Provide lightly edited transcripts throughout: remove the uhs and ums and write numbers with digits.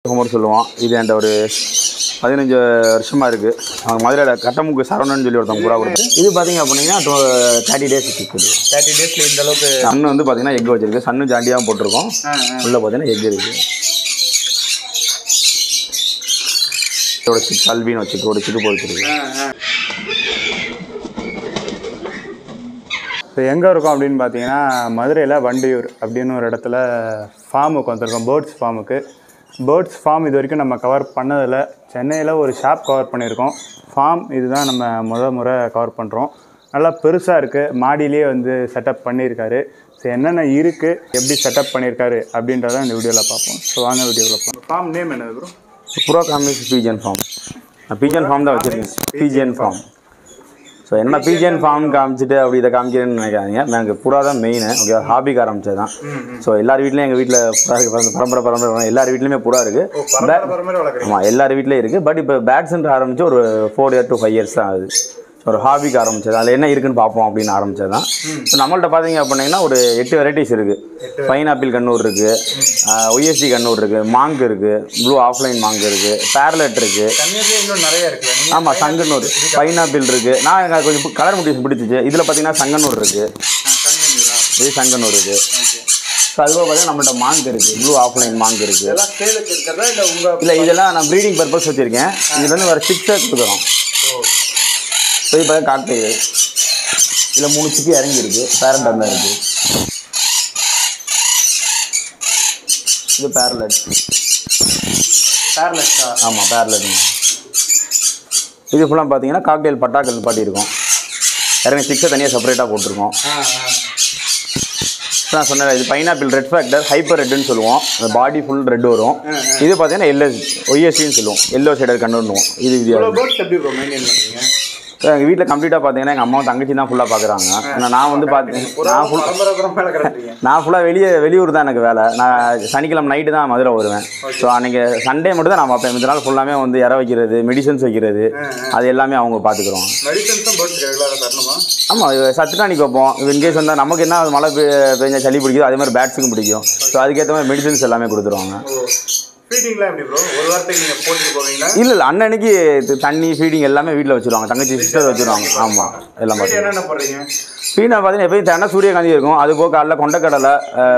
குமார் சொல்லுவான். இது என்கிட்ட ஒரு 15 வருஷமாக இருக்குது. அவங்க மதுரையில் கட்டமுக்கு சரவணன்னு சொல்லி ஒருத்தவங்க புறா கொடுத்து. இது பார்த்தீங்க அப்படின்னா 30 days இருக்குது. 30 daysல இந்த அளவுக்கு சன்னு வந்து பார்த்தீங்கன்னா எக் வச்சிருக்கு. சன்னு ஜாண்டியாக போட்டிருக்கோம். உள்ளே பார்த்தீங்கன்னா எக் இருக்குது. இதோட சிக்கு அல்பின்னு வச்சுருக்கு. ஒரு சிக்கு போயிருக்கு. இப்போ எங்கே இருக்கோம் அப்படின்னு பார்த்தீங்கன்னா மதுரையில் வண்டியூர் அப்படின்னு ஒரு இடத்துல ஃபார்முக்கு வந்திருக்கோம். பேர்ட்ஸ் ஃபார்முக்கு. பேர்ட்ஸ் ஃபார்ம் இது வரைக்கும் நம்ம கவர் பண்ணதில்ல. சென்னையில் ஒரு ஷாப் கவர் பண்ணியிருக்கோம். ஃபார்ம் இதுதான் நம்ம முறை கவர் பண்ணுறோம். நல்லா பெருசாக இருக்குது. மாடியிலே வந்து செட்டப் பண்ணியிருக்காரு. ஸோ என்னென்ன இருக்குது, எப்படி செட்டப் பண்ணியிருக்காரு அப்படின்றத இந்த வீடியோவில் பார்ப்போம். ஸோ வாங்க வீடியோவில் பார்ப்போம். ஃபார்ம் நேம் என்னது ப்ரோ? புறா காமிஸ் பீஜன் ஃபார்ம். பீஜன் ஃபார்ம் தான் வச்சுருக்கேன். பீஜன் ஃபார்ம். ஸோ என்ன பீஜன் ஃபார்ம் காமிச்சிட்டு அப்படி இதை காமிக்கிறேன்னு நினைக்காதீங்க. எனக்கு புறா தான் மெயின். ஓகே, ஹாபிக்கு ஆரம்பிச்சது தான். ஸோ எல்லார் வீட்லையும் எங்கள் வீட்டில் புறா இருக்குது. பரம்பரை எல்லார் வீட்லையுமே புறா இருக்குது. ஆமாம், எல்லார் வீட்லேயும் இருக்குது. பட் இப்போ பேட்ஸ்ன்ற ஆரம்பித்து ஒரு 4 to 5 years தான் ஆகுது. ஒரு ஹாபிக்கு ஆரம்பிச்சது. அதில் என்ன இருக்குன்னு பார்ப்போம் அப்படின்னு ஆரம்பிச்சது தான். ஸோ நம்மள்ட்ட பார்த்தீங்க அப்படின்னா ஒரு 8 வெரைட்டிஸ் இருக்குது. பைனாப்பிள் கண்ணூர் இருக்குது, ஒய்எஸ்டி கண்ணூர் இருக்குது, மாங்க் இருக்குது, ப்ளூ ஆஃப்லைன் மாங்க் இருக்குது, பேரலட் இருக்குது. நிறைய இருக்குது. ஆமாம், சங்கனூர், பைனாப்பிள் இருக்குது. நான் எனக்கு கொஞ்சம் கலர் முட்டிஸ் பிடிச்சிச்சு. இதில் பார்த்தீங்கன்னா சங்கனூர் இருக்குது. இது சங்கனூர் இருக்குது. ஸோ அதுபோக பார்த்தீங்கன்னா நம்மள்ட்ட மாங்க் இருக்குது. ப்ளூ ஆஃப்லைன் மாங்க் இருக்குது. இல்லை, இதெல்லாம் நான் ப்ரீடிங் பர்பஸ் வச்சுருக்கேன். இதில் வந்து ஒரு 6 கொடுக்குறோம். ஸோ இப்போ காக்டெயில் இதில் 3 சிக்கி இறங்கியிருக்கு. பேரண்ட் தான் இருக்குது. இது பேரலட். ஆமாம், பேரலட். இது ஃபுல்லாக பார்த்தீங்கன்னா காக்டெயில் பட்டாக்கள் பாட்டியிருக்கோம். இறங்கி 6 தனியாக செப்பரேட்டாக போட்டிருக்கோம். நான் சொன்னேன், இது பைனாப்பிள் ரெட் ஃபேக்டர் ஹைப்பர் ரெட்டுன்னு சொல்லுவோம். பாடி ஃபுல் ரெட் வரும். இது பார்த்தீங்கன்னா ஒய்எஸ்டின்னு சொல்லுவோம். எல்லோ ஷேடர் கண்ணுன்னுவோம். இது வித்தியாசம். எங்கள் வீட்டில் கம்ப்ளீட்டாக பார்த்தீங்கன்னா எங்கள் அம்மாவும் தங்கச்சி தான் ஃபுல்லாக பார்க்குறாங்க. நான் வந்து நான் ஃபுல்லாக வெளியூர் தான் எனக்கு வேலை. நான் சனிக்கிழமை நைட்டு தான் மதுரை வருவேன். ஸோ அன்றைக்கி சண்டே மட்டும் தான் நான் பார்ப்பேன். இந்த நாள் ஃபுல்லாமே வந்து இற வைக்கிறது, மெடிசன்ஸ் வைக்கிறது, அது எல்லாமே அவங்க பார்த்துக்குறோம். ஆமாம், சத்துட்டானிக்கு வைப்போம். இன்கேஸ் வந்தால் நமக்கு என்ன மழை பெஞ்சா சளி பிடிக்குதோ அதே மாதிரி பேட்ஸுக்கும் பிடிக்கும். ஸோ அதுக்கேற்ற மாதிரி மெடிசன்ஸ் எல்லாமே கொடுத்துருவாங்க. இல்லை அன்னன்னைக்கு தண்ணி ஃபீடிங் எல்லாமே வீட்டில் வச்சுருவாங்க. தங்கச்சி சிஸ்டர் வச்சுருவாங்க. ஆமாம், எல்லாம் பார்த்தீங்கன்னா ஃபீடை பார்த்தீங்கன்னா எப்பயும் தென்னை சூரியகாந்தி இருக்கும். அது போக காலைல கொண்டக்கடலை,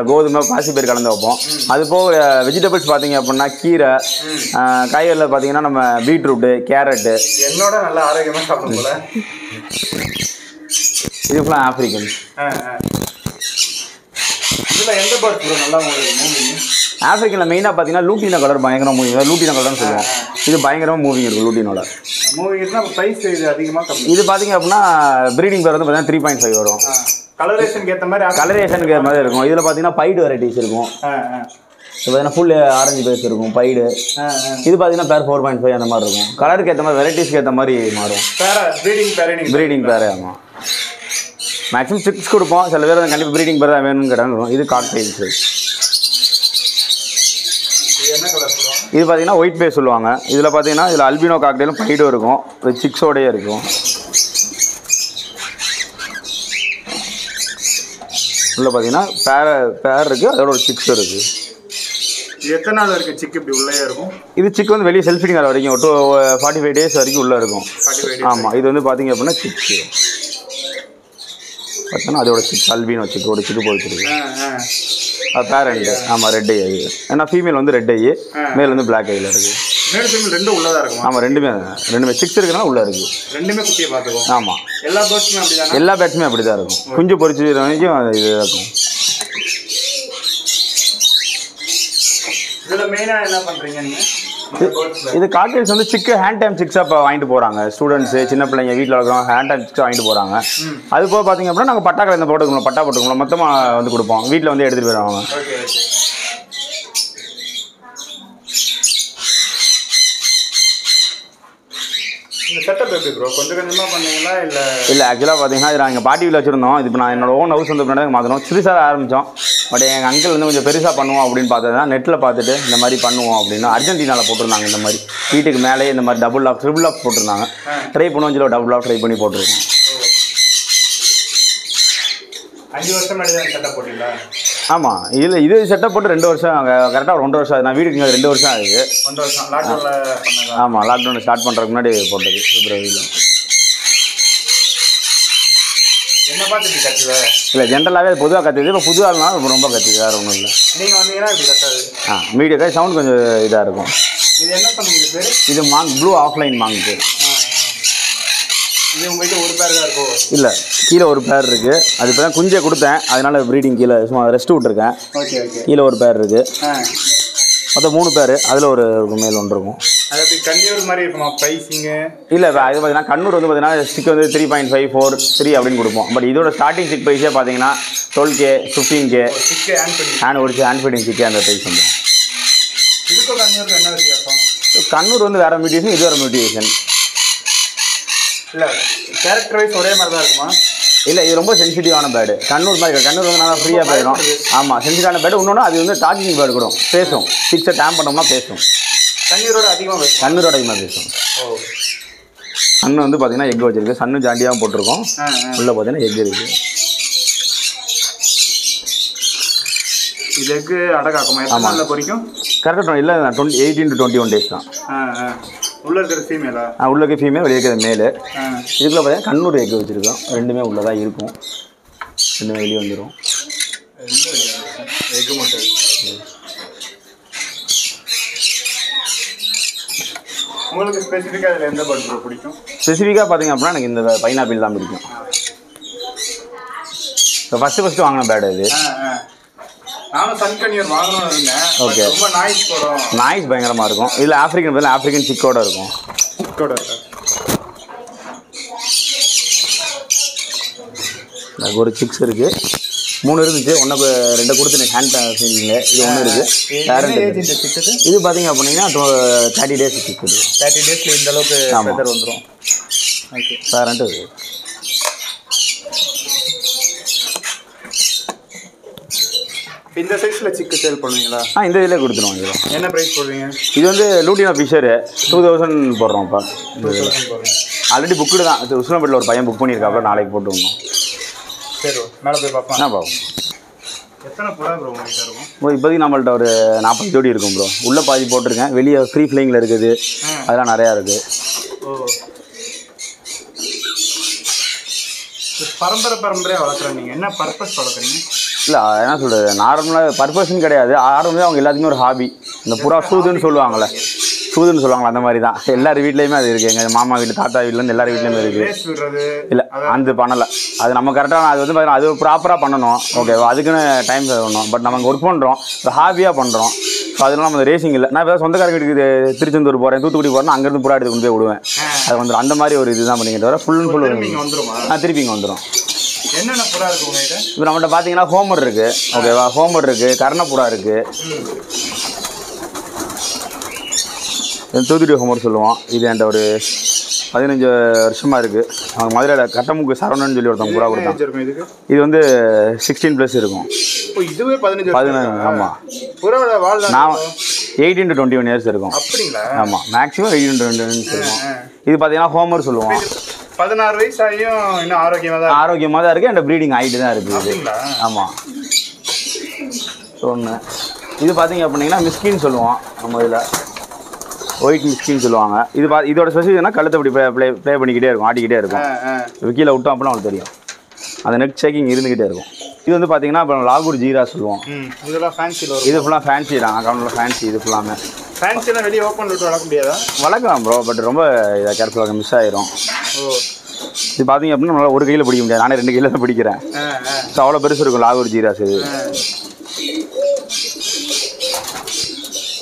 கோதுமை, பாசிப்பயிர் கலந்து வைப்போம். அது போக வெஜிடபிள்ஸ் பார்த்தீங்க அப்படின்னா கீரை, காய்கறியில் பார்த்தீங்கன்னா நம்ம பீட்ரூட்டு, கேரட்டு. என்னோட நல்லா ஆரோக்கியமாக சாப்பிடுவோம்ல. இது ஃபுல்லாக ஆஃப்ரிக்கன். எந்த பேர்ட்ஸ் நல்லா ஆஃப்ரிக்கனில் மெயினாக பார்த்தீங்கன்னா லூட்டினோ கலர் பயங்கரமாக மூவிங். லூட்டினோ கலர்னு சொல்லுவோம். இது பயங்கரமாக மூவிங் இருக்கும். லூட்டினோட ப்ரைஸ் இது அதிகமாக. இது பார்த்தீங்க அப்படின்னா ப்ரீடிங் பேர் வந்து பார்த்தீங்கன்னா 3.5 வரும். கலரேஷனுக்கு ஏற்ற மாதிரி இருக்கும். இதில் பார்த்தீங்கன்னா பைடு வெரைட்டிஸ் இருக்கும். இது பார்த்தீங்கன்னா ஃபுல் ஆரஞ்சு பேஸ் இருக்கும் பைடு. இது பார்த்தீங்கன்னா பேர் 4.5 அந்த மாதிரி இருக்கும். கலருக்கு ஏற்ற மாதிரி, வெரைட்டிஸ்க்கு ஏற்ற மாதிரி மாறும். ப்ரீடிங் பேர். ஆமாம், மேக்ஸிமம் 6 கொடுப்போம். சில பேர் கண்டிப்பாக ப்ரீடிங் பேர் தான் வேணும்னு கேட்டாங்க. இது காக்டெயில்ஸ். இது பார்த்தீங்கன்னா ஒயிட் பேஸ் சொல்லுவாங்க. இதில் பார்த்தீங்கன்னா இதில் அல்பினோ காக்டெயிலும் பைடும் இருக்கும். இது சிக்ஸோடையே இருக்கும். உள்ள பார்த்தீங்கன்னா பேர் இருக்குது. அதோட ஒரு 6 இருக்குது. எத்தனை நாள் வரைக்கும் சிக்கு இப்படி உள்ளே இருக்கும்? இது சிக்கு வந்து வெளியே செல்ஃபிடிங் ஆகிற வரைக்கும் 45 days வரைக்கும் உள்ளே இருக்கும். ஆமாம், இது வந்து பார்த்தீங்க அப்படின்னா சிக்ஸ் பார்த்தோன்னா அதோட 6 அல்பினோ சிக்கு. ஒரு சிக்கு போயிட்டுருக்கு. அது பேரண்ட். ஆமாம், ரெட் ஐ. அது ஏன்னா ஃபீமேல் வந்து ரெட் ஐ, மேல் வந்து பிளாக் ஐயில் இருக்குது. ரெண்டும் உள்ளதாக இருக்கும். ஆமாம், ரெண்டுமே 6 இருக்குன்னா உள்ளே இருக்குது. ரெண்டுமே குட்டியை பார்த்துக்கும். ஆமாம், எல்லா பேர்ட்ஸுமே அப்படி தான். எல்லா பேட்ஸுமே அப்படி தான் இருக்கும். குஞ்சு பொறிச்சு வரைக்கும் இது இருக்கும். இதில் மெயினாக என்ன பண்ணுறீங்க நீங்கள்? இது காக்டெயில்ஸ் வந்து சிக்கு ஹேண்ட் டைம் சிக்ஸாக இப்போ வாங்கிட்டு போகிறாங்க. ஸ்டூடெண்ட்ஸு, சின்ன பிள்ளைங்க வீட்டில் இருக்கிறவங்க ஹேண்ட் டைம் சிக்ஸாக வாங்கிட்டு போகிறாங்க. அது போக பார்த்தீங்க அப்படின்னா நாங்கள் பட்டா கலந்து போட்டுக்கணும். பட்டா போட்டுக்கணும் மொத்தமாக வந்து கொடுப்போம். வீட்டில் வந்து எடுத்துகிட்டு போயிடுவாங்க. இந்த செட்டப் எப்படி ப்ரோ? கொஞ்சம் கொஞ்சமாக பண்ணீங்களா இல்லை ஆக்சுவலாக பார்த்தீங்கன்னா இது நாங்கள் பாட்டி வீட்டில் வச்சுருந்தோம். இது இப்போ நான் என்னோட ஓன் ஹவுஸ் வந்து பின்னாடி மாற்றணும். சிறுசாக ஆரம்பித்தோம். பட் எங்கள் அங்கிள் வந்து கொஞ்சம் பெருசாக பண்ணுவோம் அப்படின்னு பார்த்தது தான். நெட்டில் பார்த்துட்டு இந்த மாதிரி பண்ணுவோம் அப்படின்னு அர்ஜென்டினாவில் போட்டிருந்தாங்க. இந்த மாதிரி வீட்டுக்கு மேலே இந்த மாதிரி டபுள் லாக், ட்ரிபிள் லாக் போட்டிருந்தாங்க. ட்ரை பண்ணுவோம். சொல்லி டபுள் லாக் ட்ரை பண்ணி போட்டிருக்கோம். 5 வருஷம் முன்னாடி தான் செட்டப் போட்டிங்களா? ஆமாம் இதில் இது செட்டப் போட்டு 2 வருஷம் கரெக்டாக ஒரு 1 வருஷம் ஆகுது. நான் வீட்டுக்கு இங்கே 2 வருஷம் ஆகுது. 1 வருஷம் லாக்டவுனில். ஆமாம் லாக்டவுன் ஸ்டார்ட் பண்ணுறதுக்கு முன்னாடி போட்டது பிப்ரவரியில். என்ன பார்த்து கற்றுது? இல்லை ஜென்ரலாகவே அது பொதுவாக கற்றுது. இப்போ புது ஆள்னாலும் ரொம்ப கற்றுது, வேறு ஒன்றும் இல்லை. நீங்கள் வந்தீங்கன்னா இப்படி கட்டாது. மீடியா சவுண்ட் கொஞ்சம் இதாக இருக்கும். இது என்ன பண்ணுங்க பேர்? இது மாங்க் ப்ளூ ஆஃப்லைன் மாங்க் பேர். இது உங்கள்கிட்ட ஒரு பேர் தான் இருக்கும்? இல்லை கீழே ஒரு பேர் இருக்குது. அது இப்போ தான் குஞ்சே கொடுத்தேன், அதனால ப்ரீடிங் கீழே சும்மா ரெஸ்ட் விட்டுருக்கேன். Okay okay. கீழே ஒரு பேர் இருக்குது. மொத்தம் 3 பேர். அதில் ஒரு மேல் ஒன்று இருக்கும். அது அப்படி கன்னியூர் மாதிரி இருக்குமா ப்ரைஸிங்கு? இல்லை இது பார்த்தீங்கன்னா கண்ணூர் வந்து பார்த்தீங்கன்னா ஸ்டிக் வந்து 3.5 4 3 அப்படின்னு கொடுப்போம். பட் இதோட ஸ்டார்டிங் ஸ்டிக் ப்ரைஸே பார்த்தீங்கன்னா 12K 15K ஹேண்ட் ஃபீடிங் ஸ்டிக்கே அந்த ப்ரைஸ் வந்து. இதுக்கும் கன்னியூருக்கு என்ன வித்தியாசம்? கண்ணூர் வந்து வேறு மியூட்டேஷன், இது வேறு மியூட்டேஷன். இல்லை கேரக்டர் வைஸ் ஒரே மாதிரி தான் இருக்குமா? இல்லை இது ரொம்ப சென்சிட்டிவான பேர்டு. கண்ணூர் மாதிரி கண்ணூர் வந்து நல்லா ஃப்ரீயாக போயிடும். ஆமாம் சென்சிட்டிவான பேர்டு. இன்னொன்று அது வந்து டாக்கிங் பேர்டு கூட பேசும். ஸ்டிக்ஸை டேம் பண்ணோம்னா பேசும். கண்ணூரோட அதிகமாக பேசும். கண்ணூரோட அதிகமாக பேசும். சன்னு வந்து பார்த்தீங்கன்னா எக் வச்சிருக்கு. சன்னு ஜாண்டியாகவும் போட்டிருக்கோம். உள்ளே பார்த்தீங்கன்னா எக் இருக்குது. இது எக்கு அடகாக்குமா? எத்தனை பொறிக்கும்? கரெக்டாக இல்லை 18 to 21 days தான். உள்ளே இருக்கிற ஃபீமேலா? உள்ள இருக்க ஃபீமேல், வெளியே இருக்கிற மேலு. இதுக்குள்ள பார்த்தீங்கன்னா கண்ணூர் எக் வச்சுருக்கோம். ரெண்டுமே உள்ளே தான் இருக்கும். ரெண்டுமே வெளியே வந்துடும். எக்கு மட்டும். உங்களுக்கு ஸ்பெசிஃபிக்காக அதில் எந்த பேர்டு பிடிக்கும்? ஸ்பெசிஃபிக்காக பார்த்தீங்க அப்படின்னா எனக்கு இந்த பைனாப்பிள் தான் பிடிக்கும். இப்போ ஃபஸ்ட்டு வாங்கின பேர்டு இது. நானும் சன்கன்னியர் வாங்கணும்னு இருந்தேன். ஓகே. ரொம்ப நாய்ஸ் போடும். நாய்ஸ் பயங்கரமாக இருக்கும். இதில் ஆஃப்ரிக்கன் சிக்கோட இருக்கும். ஒரு சிக்ஸ் இருக்குது. 3 இருந்துச்சு. 2 கொடுத்து எனக்கு ஹேண்ட் ஃபீலிங்கில் இது 1 இருக்குது. இது பார்த்தீங்க அப்படின்னா 30 days சிக் இருக்குது. 30 daysல இந்த அளவுக்கு ஃபெதர் வந்துடும். ஓகே பேரண்ட் இது. இந்த சைஸில் சிக்கு சேல் பண்ணுவீங்களா? இந்த இதில் கொடுத்துருவோம். இது என்ன ப்ரைஸ் போடுவீங்க? இது வந்து லூட்டினா ஃபிஷரு 2000 போடுறோம். இப்போ ஆல்ரெடி புக்குடு தான். இது உஸ்மான்பேட்டில் ஒரு பையன் புக் பண்ணியிருக்காப்புல, நாளைக்கு போட்டு விடணும். சரி மேலே போய் பார்ப்போம். பார்ப்போம். எத்தனை புறா ப்ரோ உங்கள்கிட்ட இருக்கும்? இப்போதைக்கு நம்மள்ட்ட ஒரு 40 ஜோடி இருக்கும் ப்ரோ. உள்ளே பாதி போட்டிருக்கேன். வெளியே ஃப்ரீ ஃப்ளைங்கில் இருக்குது. அதெல்லாம் நிறையா இருக்குது. ஓ பரம்பரையாக வளர்க்குறேன். நீங்கள் என்ன பர்பஸ் வளர்க்குறீங்க? இல்லை என்ன சொல்கிறது, நார்மலாக பர்பஸ்ன்னு கிடையாது. ஆரம்பமே அவங்க எல்லாத்துக்குமே ஒரு ஹாபி. இந்த புறா சூதுன்னு சொல்லுவாங்கள்ல, அந்த மாதிரி தான். எல்லார் வீட்லேயுமே அது இருக்குது. எங்கள் மாமா வீட்டு, தாத்தா வீட்டிலேருந்து எல்லார் வீட்லேயுமே இருக்குது. இல்லை அந்த பண்ணலை. அது நம்ம கரெக்டாக அது வந்து பார்த்தீங்கன்னா அது ப்ராப்பராக பண்ணணும். ஓகேவா, அதுக்குன்னு டைம் பண்ணணும். பட் நம்ம ஒர்க் பண்ணுறோம், இப்போ ஹாபியாக பண்ணுறோம். ஸோ அதனால நம்ம ரேசிங் இல்லை. நான் இப்போ சொந்தக்கார வீட்டுக்கு திருச்செந்தூர் போகிறேன், தூத்துக்குடி போகிறேன், அங்கேருந்து புறா எடுத்து கொண்டு போய் விடுவேன். அது வந்துடும். அந்த மாதிரி ஒரு இதுதான் பண்ணிக்கிட்டு வர. ஃபுல் திருப்பி இங்கே வந்துடும். என்னென்ன புறா இருக்குது உங்கள்கிட்ட? இப்போ நம்மகிட்ட பார்த்தீங்கன்னா ஹோமர் இருக்குது. ஓகேவா, ஹோமர் இருக்குது, கர்ணப்புறா இருக்குது, தூத்துக்குடி ஹோமர் சொல்லுவோம். இது என்கிட்ட ஒரு 15 வருஷமாக இருக்குது. அவங்க மதுரையில் கட்டமுக்கு சரவணன்னு சொல்லி ஒருத்தவங்க புறா கொடுத்தாங்க. இது வந்து 16+ இருக்கும். இதுவே 15. ஆமாம். நான் 18 to 21 years இருக்கும். அப்படிங்களா? ஆமாம், மேக்ஸிமம் 18 to 21 years இருக்கும். இது பார்த்தீங்கன்னா ஹோமர் சொல்லுவோம். 16 வயசு ஆகியும் இன்னும் ஆரோக்கியமாக தான் இருக்குது. அண்ட் ப்ரீடிங் ஆகிட்டு தான் இருக்குது. ஆமாம். ஒன்று இது பார்த்தீங்க அப்படின்னா மிஸ்கின்னு சொல்லுவோம். நம்ம இதில் ஒயிட் மிஸ்கின்னு சொல்லுவாங்க. இதோட ஸ்பெசிஃபிக்னா கழுத்தை அப்படி ப்ளே பண்ணிக்கிட்டே இருக்கும், ஆட்டிக்கிட்டே இருக்கும். இப்போ கீழே விட்டோம் அப்படின்னா அவங்களுக்கு தெரியும். அந்த நெக் ஷேக்கிங் இருந்துக்கிட்டே இருக்கும். இது வந்து பார்த்தீங்கன்னா இப்போ லாகூர் ஜீரா சொல்லுவோம். இதெல்லாம் ஃபேன்சியில் இது ஃபுல்லாக ஃபேன்சி தான். அக்கௌண்ட்டில் ஃபேன்சி. இது ஃபுல்லாமே ஃபேன்சிலாம் வெளியே ஓப்பன் விட்டு வளர்க்க முடியாதா? வளர்க்கலாம் ப்ரோ, பட் ரொம்ப இதாக கேர்ஃபுல்லாக மிஸ் ஆயிரும். இது பார்த்தீங்க அப்படின்னா நம்மளால் ஒரு கையில் பிடிக்க முடியாது. நானே 2 கையில் தான் பிடிக்கிறேன். ஸோ அவ்வளோ பெருசு இருக்கும் லாகூர் ஜீராஸ். இது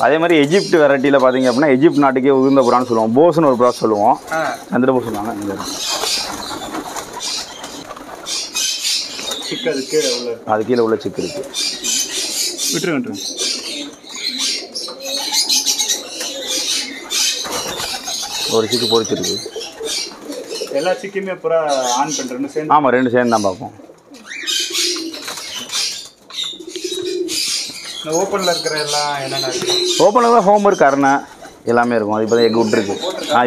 அதே மாதிரி எஜிப்ட் வெரைட்டியில் பார்த்தீங்க அப்படின்னா எஜிப்ட் நாட்டுக்கே உகுந்த புறான்னு சொல்லுவோம். போஸ்ன்னு ஒரு புறா சொல்லுவோம். அந்த போஸ் சொல்லுவாங்க. இந்த அது கீழே உள்ள சிக்கு இருக்குது. விட்டுருங்க. ஒரு சிக்கு பொறிச்சிருக்கு. எல்லா சிக்குமே புறா ஆன் பண்ணுறேன்னு சேர்ந்து? ஆமாம், 2 சேர்ந்து தான் பார்ப்போம். இந்த ஓப்பனில் இருக்கிற எல்லாம் என்னென்ன இருக்குது? ஓப்பனில் தான் ஹோம்ஒர்க், கர்ணை எல்லாமே இருக்கும். அது இப்போ தான் எக் விட்டுருக்கு.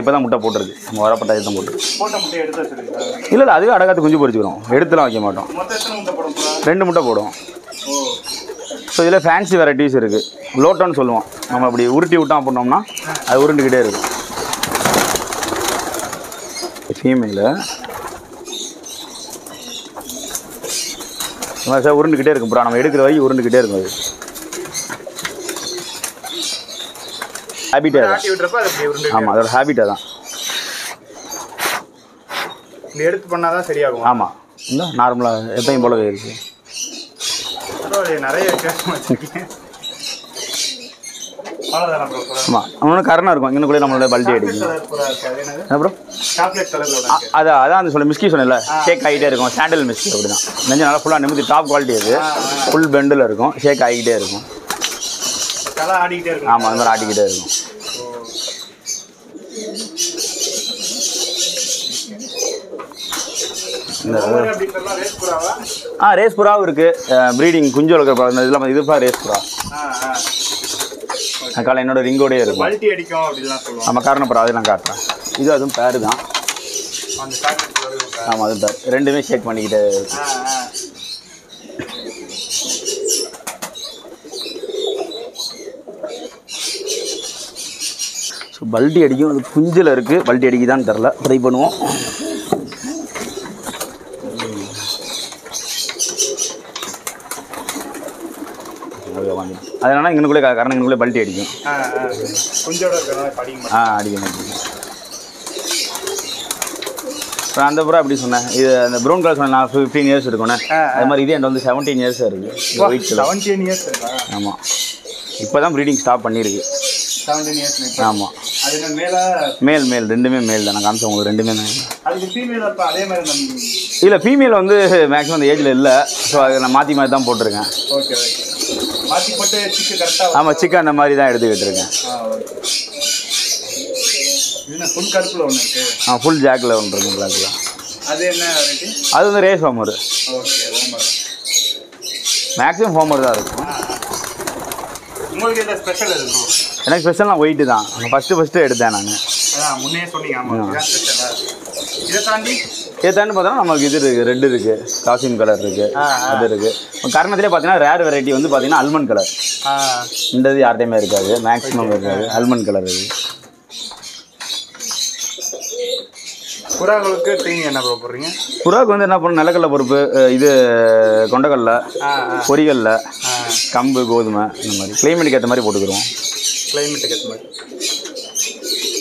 இப்போ தான் முட்டை போட்டிருக்கு. நம்ம வரப்பட்ட இது தான் போட்டுருக்கு. போட்ட முட்டையை எடுத்து வச்சுருக்கீங்களா? இல்லை, அதுவே அடகாத்து குஞ்சு பொறிச்சிக்கிறோம். எடுத்துலாம் வைக்க மாட்டோம். 2 முட்டை போடும். 2 முட்டை போடும். ஓ ஸோ இதில் ஃபேன்சி வெரைட்டிஸ் இருக்குது. லோட்டோன்னு சொல்லுவோம். நம்ம அப்படி உருட்டி விட்டோம் அப்படின்னோம்னா அது உருண்டுக்கிட்டே இருக்கும். ஃபீமேலு சார் உருண்டுக்கிட்டே இருக்கும் ப்ரோ. நம்ம எடுக்கிற வரைக்கும் உருண்டுக்கிட்டே இருக்கும். அது ஹேபிட்டே தான். ஆமாம், அதோட ஹேபிட்டே தான். எடுத்து பண்ணாதான் சரியாகும். ஆமாம், இந்த நார்மலாக எப்பயும் போலவே இருக்குது. நிறைய வித்தியாசம் வச்சுருக்கீங்க. ஆமாம், இன்னொன்று கரணம் இருக்கும். இன்னும் நம்மளோட பல்ட்டி அடிக்கும். என்ன ப்ரோ? அதான் அந்த சொல்ல மிஸ்கி சொன்னல, ஷேக் ஆகிட்டே இருக்கும். சாண்டல் மிஸ்கி அப்படி தான். நெஞ்சு நல்லா ஃபுல்லாக நிமித்தி டாப் குவாலிட்டி. அது ஃபுல் பெண்டில் இருக்கும். ஷேக் ஆகிக்கிட்டே இருக்கும். ஆமாம், அந்த மாதிரி ஆடிக்கிட்டே இருக்கும். ரேஸ் புறாவும் இருக்குது. ப்ரீடிங் குஞ்சு வளர்க்குற இதெல்லாம் இதுப்பா ரேஸ் புறா. காலை என்னோட ரிங்கோடே இருக்கும். நம்ம காரணப்புறா அதெல்லாம் காட்டுறேன். இது அதுவும் பேரு தான். ஆமாம், அது பேர். ரெண்டுமே ஷேக் பண்ணிக்கிட்டே இருக்கு. ஸோ பல்ட்டி அடிக்கும். அது குஞ்சில் இருக்குது. பல்ட்டி அடிக்குதான்னு தெரில. ட்ரை பண்ணுவோம். அது என்னன்னா இங்கனுக்குள்ளே கரணம் இங்கனுக்குள்ளே பல்ட்டி அடிக்கும். அடிக்கும். இப்போ அந்த புறா அப்படி சொன்னேன். இது அந்த ப்ரௌன் கலர் சொன்னேன். நான் 15 இயர்ஸ் இருக்குண்ணே. அது மாதிரி இதே என்கிட்ட வந்து 17 இயர்ஸாக இருக்குது. 17 இயர்ஸ். ஆமாம், இப்போ தான் ப்ரீடிங் ஸ்டாப் பண்ணியிருக்கு. 17 இயர்ஸ். ஆமாம், மேல் ரெண்டுமே மேல் தான். நான் காமிச்சேன் உங்களுக்கு. ரெண்டுமே மேல். இல்லை, ஃபீமேல் வந்து மேக்ஸிமம் அந்த ஏஜில் இல்லை. ஸோ அதை நான் மாற்றி தான் போட்டிருக்கேன். ஆமாம், சிக்கன் அந்த மாதிரி தான் எடுத்துக்கிட்டு இருக்கேன். ஃபுல் ஜாக்கில் ஒன்று இருக்கு. பிளாக்கில் அது வந்து ரேஸ் ஹோமர். மேக்ஸிமம் ஹோமர் தான் இருக்கும். எனக்கு ஸ்பெஷல்லாம் ஒயிட்டு தான். ஃபஸ்ட்டு எடுத்தேன் நான். இதை தாண்டி பார்த்தோன்னா நமக்கு இது இருக்குது. ரெட் இருக்குது. காசிம் கலர் இருக்குது. அது இருக்குது. கரணத்திலே பார்த்தீங்கன்னா ரேர் வெரைட்டி வந்து பார்த்தீங்கன்னா அல்மண்ட் கலர். இந்த இது யார்ட்டையுமே இருக்காது. மேக்ஸிமம் இருக்காது. அல்மண்ட் கலர் இது. புறாக்களுக்கு ட்ரெயின் என்ன போடுறீங்க? புறாவுக்கு வந்து என்ன பண்ணணும், நிலக்கடலை பருப்பு, இது கொண்டக்கடலை, பொரிகடல, கம்பு, கோதுமை, இந்த மாதிரி கிளைமேட்டுக்கு ஏற்ற மாதிரி போட்டுக்கிறோம். கிளைமேட்டுக்கு ஏற்ற மாதிரி.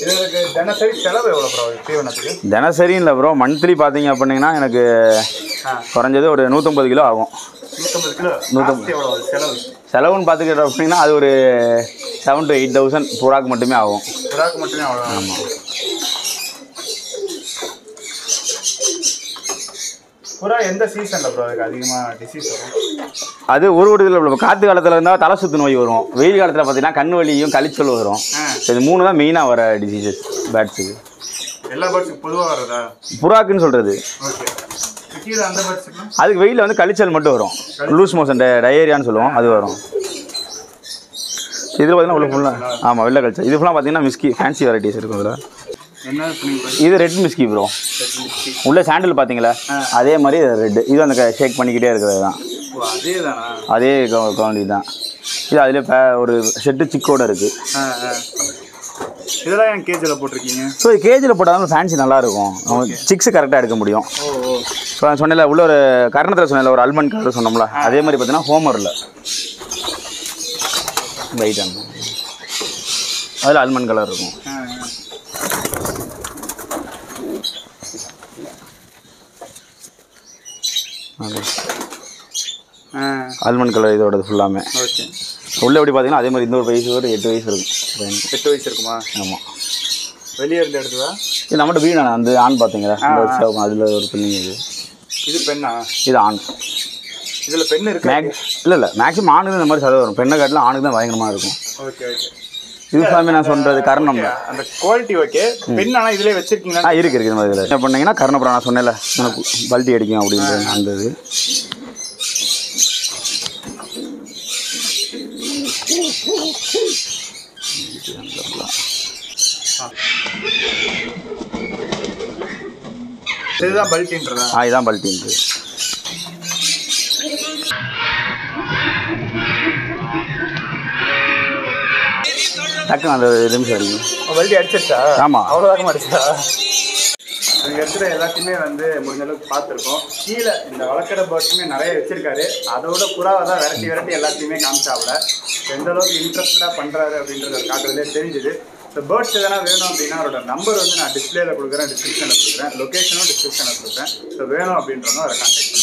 இதுக்கு தினசரி செலவு எவ்வளோ ப்ரோ தீவனத்துக்கு? தினசரி இல்லை ப்ரோ, மந்த்லி பார்த்தீங்க அப்படின்னா எனக்கு குறைஞ்சது ஒரு 150 கிலோ ஆகும். 150 கிலோ? 150 செலவு. செலவுன்னு பார்த்துக்கிட்டோம் அப்படின்னா அது ஒரு 7,000 to 8,000 புறாக்கு மட்டுமே ஆகும். புறாக்கு மட்டுமே ஆகும். ஆமாம். புறா எந்த சீசனில் ப்ரோ அதுக்கு அதிகமாக டிசீஸ் வரும்? அது ஒரு இதில் காற்று காலத்தில் இருந்தால் தலை சுத்து நோய் வரும். வெயில் காலத்தில் பார்த்தீங்கன்னா கண் வலியும் கழிச்சல் வரும். இது 3 தான் மெயினாக வர டிசீசஸ் பேர்ட்ஸுக்கு. எல்லா பேர்ட்ஸுக்கும் பொதுவாக வருதா? புறாக்குன்னு சொல்கிறது. ஓகே. அந்த பேர்ட்ஸுக்கு அதுக்கு வெயிலில் வந்து கழிச்சல் மட்டும் வரும். லூஸ் மோஷன் டயேரியான்னு சொல்லுவோம், அது வரும். இதில் பார்த்தீங்கன்னா உள்ள ஃபுல்லாக ஆமாம் வெள்ளை கழிச்சல். இது ஃபுல்லாக பார்த்தீங்கன்னா மிஸ்கி ஃபேன்சி வெரைட்டிஸ் இருக்கும். இதில் இது ரெட் மிஸ்கி ப்ரோ. உள்ள சாண்டில் பார்த்தீங்களா, அதே மாதிரி ரெட்டு. இது அந்த ஷேக் பண்ணிக்கிட்டே இருக்கிறது தான். அதே குவாலிட்டி தான் இது. அதிலே ஒரு ஷெட்டு சிக்கோடு இருக்குது. இதெல்லாம் என் கேஜில் போட்டிருக்கீங்க. ஸோ கேஜில் போட்டாலும் ஃபேன்சி நல்லாயிருக்கும். சிக்ஸு கரெக்டாக எடுக்க முடியும். ஸோ நான் சொன்னல உள்ள ஒரு கர்ணத்தில் சொன்னல ஒரு அல்மண்ட் கலர் சொன்னோம்ல, அதே மாதிரி பார்த்தீங்கன்னா ஹோமரில் வைட் அதில் அல்மண்ட் கலர் இருக்கும். ஆல்மண்ட் கலர் இதோட ஃபுல்லாமே. ஓகே. உள்ளே எப்படி பார்த்தீங்கன்னா அதே மாதிரி இந்த ஒரு வயசு ஒரு 8 வயசு இருக்கும். 8 வயசு இருக்குமா? ஆமாம். வெளியே இருந்து எடுத்துவா? இது நம்மகிட்ட வீடு அந்த ஆண் பார்த்தீங்களா, இந்த வருஷம் ஆகும். அதில் ஒரு பெண்ணுங்க. இது பெண்ணா? இது ஆண். இதில் பெண் இருக்கு? இல்லை மேக்ஸிமம் ஆணுக்கு இந்த மாதிரி சதவீதம் வரும். பெண்ணை காட்டில் ஆணுக்கு தான் பயங்கரமாக இருக்கும். Okay okay. இது ஃபுல்லாமே நான் சொல்கிறது கர்ணம். அந்த குவாலிட்டி ஓகே. பெண் ஆனால் இதிலே வச்சிருக்கீங்களா? இருக்குது இது மாதிரி. என்ன பண்ணீங்கன்னா கர்ணப்புறம் நான் சொன்னேன்ல எனக்கு பல்ட்டி அடிக்கும் அப்படின்றது அந்த இது. இதுதான் பல்ட்டின்றதா? இதுதான் பல்ட்டின்றது. டக்குன்னு அந்த நிமிஷம் அடிக்கும். வண்டி அடிச்சிருச்சா? ஆமாம். அவ்வளோ வேகமாக அடிச்சா? இங்கே இருக்கிற எல்லாத்தையுமே வந்து முடிஞ்ச அளவுக்கு பார்த்துருக்கோம். கீழே இந்த வளர்க்குற பேர்ட்ஸுமே நிறைய வச்சிருக்காரு. அதோட புறாவை தான் விரட்டி எல்லாத்தையுமே காமிச்சாப்புல. எந்த அளவுக்கு இன்ட்ரெஸ்டடாக பண்ணுறாரு அப்படின்றத காட்டுறதுலே தெரிஞ்சுது. ஸோ பேர்ட்ஸ் எதனா வேணும் அப்படின்னா அவரோட நம்பர் வந்து நான் டிஸ்பிளேல கொடுக்குறேன், டிஸ்கிரிப்ஷனில் கொடுக்குறேன், லொக்கேஷனும் டிஸ்கிரிப்ஷனில் கொடுக்குறேன். ஸோ வேணும் அப்படின்றவங்க அவரை கான்டாக்ட் பண்ணுங்க.